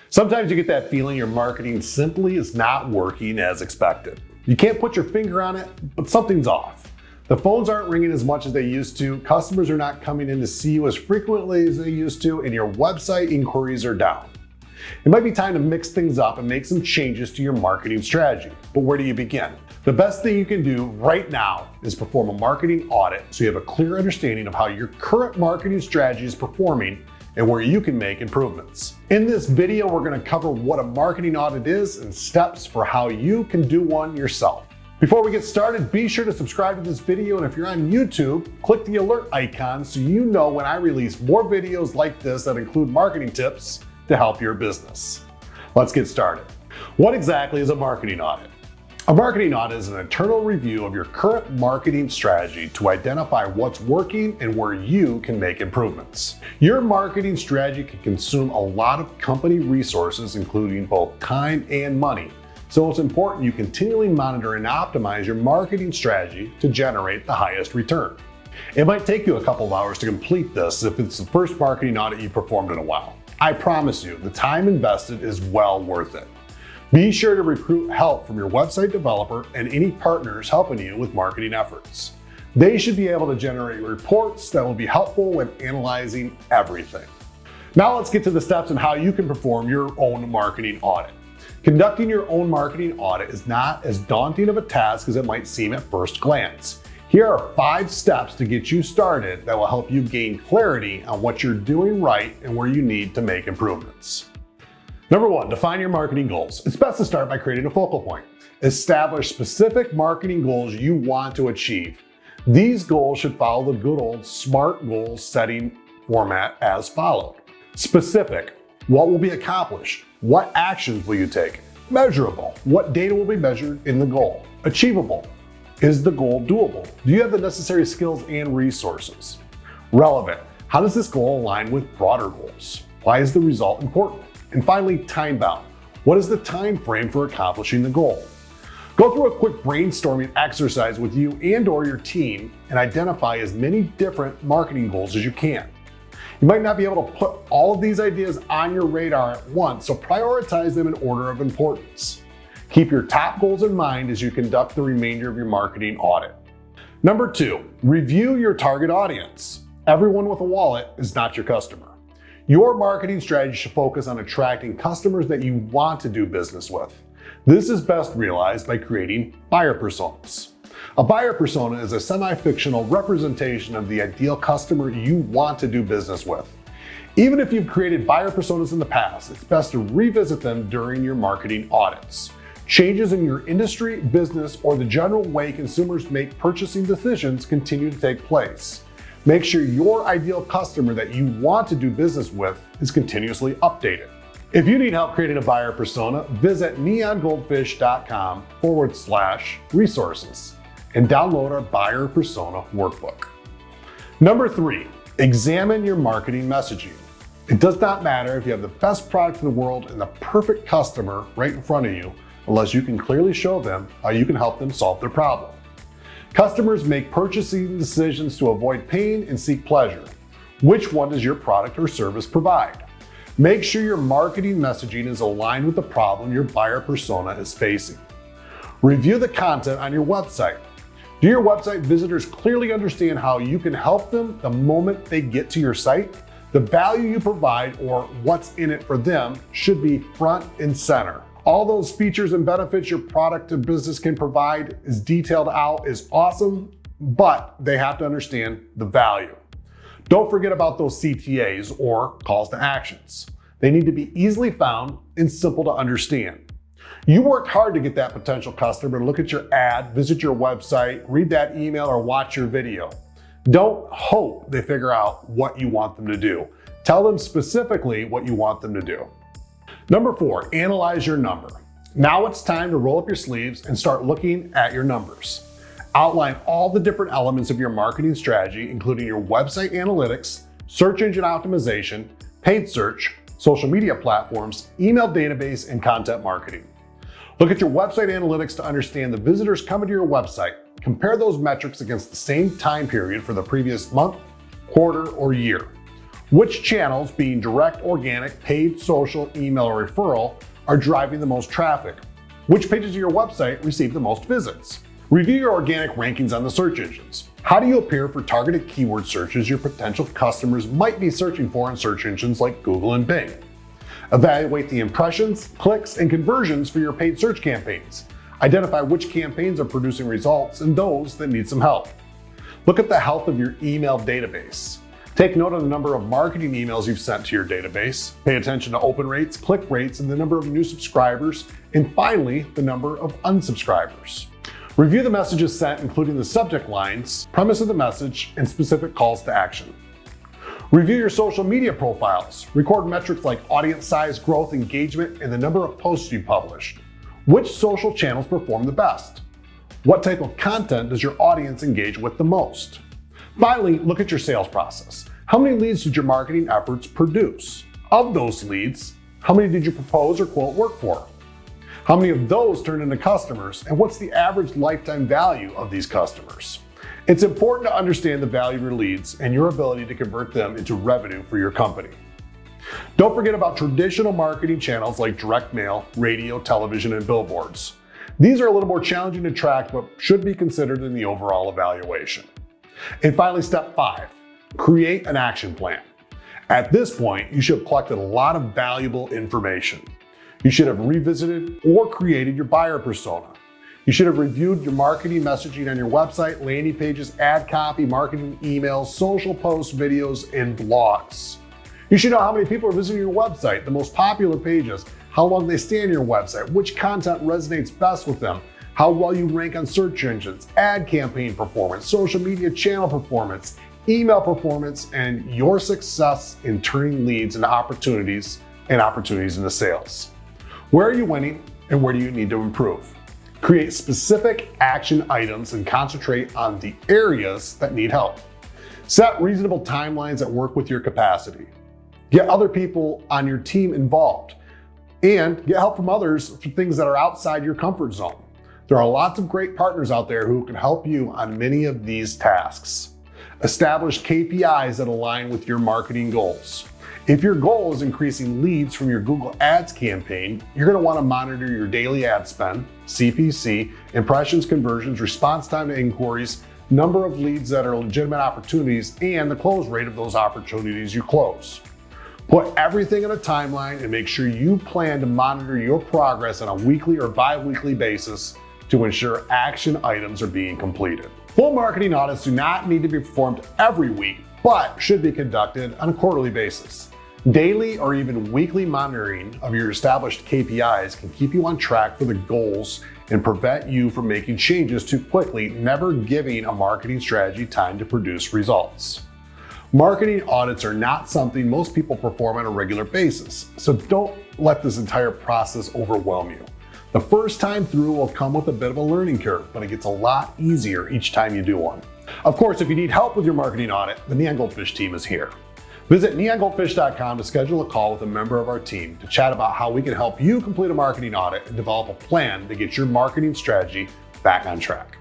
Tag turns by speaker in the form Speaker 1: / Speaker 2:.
Speaker 1: Sometimes you get that feeling your marketing simply is not working as expected. You can't put your finger on it, but something's off. The phones aren't ringing as much as they used to, customers are not coming in to see you as frequently as they used to, and your website inquiries are down. It might be time to mix things up and make some changes to your marketing strategy, but where do you begin? The best thing you can do right now is perform a marketing audit so you have a clear understanding of how your current marketing strategy is performing and where you can make improvements. In this video, we're going to cover what a marketing audit is and steps for how you can do one yourself. Before we get started, be sure to subscribe to this video, and if you're on YouTube, click the alert icon so you know when I release more videos like this that include marketing tips to help your business. Let's get started. What exactly is a marketing audit? A marketing audit is an internal review of your current marketing strategy to identify what's working and where you can make improvements. Your marketing strategy can consume a lot of company resources, including both time and money. So it's important you continually monitor and optimize your marketing strategy to generate the highest return. It might take you a couple of hours to complete this if it's the first marketing audit you performed in a while. I promise you, the time invested is well worth it. Be sure to recruit help from your website developer and any partners helping you with marketing efforts. They should be able to generate reports that will be helpful when analyzing everything. Now let's get to the steps on how you can perform your own marketing audit. Conducting your own marketing audit is not as daunting of a task as it might seem at first glance. Here are 5 steps to get you started that will help you gain clarity on what you're doing right and where you need to make improvements. Number 1, define your marketing goals. It's best to start by creating a focal point. Establish specific marketing goals you want to achieve. These goals should follow the good old SMART goal setting format as followed. Specific: what will be accomplished? What actions will you take? Measurable: what data will be measured in the goal? Achievable: is the goal doable? Do you have the necessary skills and resources? Relevant: how does this goal align with broader goals? Why is the result important? And finally, time-bound: what is the time frame for accomplishing the goal? Go through a quick brainstorming exercise with you and/or your team and identify as many different marketing goals as you can. You might not be able to put all of these ideas on your radar at once, so prioritize them in order of importance. Keep your top goals in mind as you conduct the remainder of your marketing audit. Number 2, review your target audience. Everyone with a wallet is not your customer. Your marketing strategy should focus on attracting customers that you want to do business with. This is best realized by creating buyer personas. A buyer persona is a semi-fictional representation of the ideal customer you want to do business with. Even if you've created buyer personas in the past, it's best to revisit them during your marketing audits. Changes in your industry, business, or the general way consumers make purchasing decisions continue to take place. Make sure your ideal customer that you want to do business with is continuously updated. If you need help creating a buyer persona, visit neongoldfish.com/resources and download our Buyer Persona Workbook. Number 3, examine your marketing messaging. It does not matter if you have the best product in the world and the perfect customer right in front of you, unless you can clearly show them how you can help them solve their problem. Customers make purchasing decisions to avoid pain and seek pleasure. Which one does your product or service provide? Make sure your marketing messaging is aligned with the problem your buyer persona is facing. Review the content on your website. Do your website visitors clearly understand how you can help them the moment they get to your site? The value you provide or what's in it for them should be front and center. All those features and benefits your product or business can provide is detailed out is awesome, but they have to understand the value. Don't forget about those CTAs or calls to actions. They need to be easily found and simple to understand. You worked hard to get that potential customer to look at your ad, visit your website, read that email, or watch your video. Don't hope they figure out what you want them to do. Tell them specifically what you want them to do. Number 4, analyze your number. Now it's time to roll up your sleeves and start looking at your numbers. Outline all the different elements of your marketing strategy, including your website analytics, search engine optimization, paid search, social media platforms, email database, and content marketing. Look at your website analytics to understand the visitors coming to your website. Compare those metrics against the same time period for the previous month, quarter, or year. Which channels, being direct, organic, paid, social, email, or referral, are driving the most traffic? Which pages of your website receive the most visits? Review your organic rankings on the search engines. How do you appear for targeted keyword searches your potential customers might be searching for in search engines like Google and Bing? Evaluate the impressions, clicks, and conversions for your paid search campaigns. Identify which campaigns are producing results and those that need some help. Look at the health of your email database. Take note of the number of marketing emails you've sent to your database. Pay attention to open rates, click rates, and the number of new subscribers, and finally, the number of unsubscribers. Review the messages sent, including the subject lines, premise of the message, and specific calls to action. Review your social media profiles. Record metrics like audience size, growth, engagement, and the number of posts you published. Which social channels perform the best? What type of content does your audience engage with the most? Finally, look at your sales process. How many leads did your marketing efforts produce? Of those leads, how many did you propose or quote work for? How many of those turned into customers, and what's the average lifetime value of these customers? It's important to understand the value of your leads and your ability to convert them into revenue for your company. Don't forget about traditional marketing channels like direct mail, radio, television, and billboards. These are a little more challenging to track, but should be considered in the overall evaluation. And finally, step 5, create an action plan. At this point, you should have collected a lot of valuable information. You should have revisited or created your buyer persona. You should have reviewed your marketing messaging on your website, landing pages, ad copy, marketing emails, social posts, videos, and blogs. You should know how many people are visiting your website, the most popular pages, how long they stay on your website, which content resonates best with them, how well you rank on search engines, ad campaign performance, social media channel performance, email performance, and your success in turning leads into opportunities and opportunities into sales. Where are you winning and where do you need to improve? Create specific action items and concentrate on the areas that need help. Set reasonable timelines that work with your capacity. Get other people on your team involved and get help from others for things that are outside your comfort zone. There are lots of great partners out there who can help you on many of these tasks. Establish KPIs that align with your marketing goals. If your goal is increasing leads from your Google Ads campaign, you're going to want to monitor your daily ad spend, CPC, impressions, conversions, response time to inquiries, number of leads that are legitimate opportunities, and the close rate of those opportunities you close. Put everything in a timeline and make sure you plan to monitor your progress on a weekly or bi-weekly basis to ensure action items are being completed. Full marketing audits do not need to be performed every week, but should be conducted on a quarterly basis. Daily or even weekly monitoring of your established KPIs can keep you on track for the goals and prevent you from making changes too quickly, never giving a marketing strategy time to produce results. Marketing audits are not something most people perform on a regular basis, so don't let this entire process overwhelm you. The first time through will come with a bit of a learning curve, but it gets a lot easier each time you do one. Of course, if you need help with your marketing audit, the Neon Goldfish team is here. Visit neongoldfish.com to schedule a call with a member of our team to chat about how we can help you complete a marketing audit and develop a plan to get your marketing strategy back on track.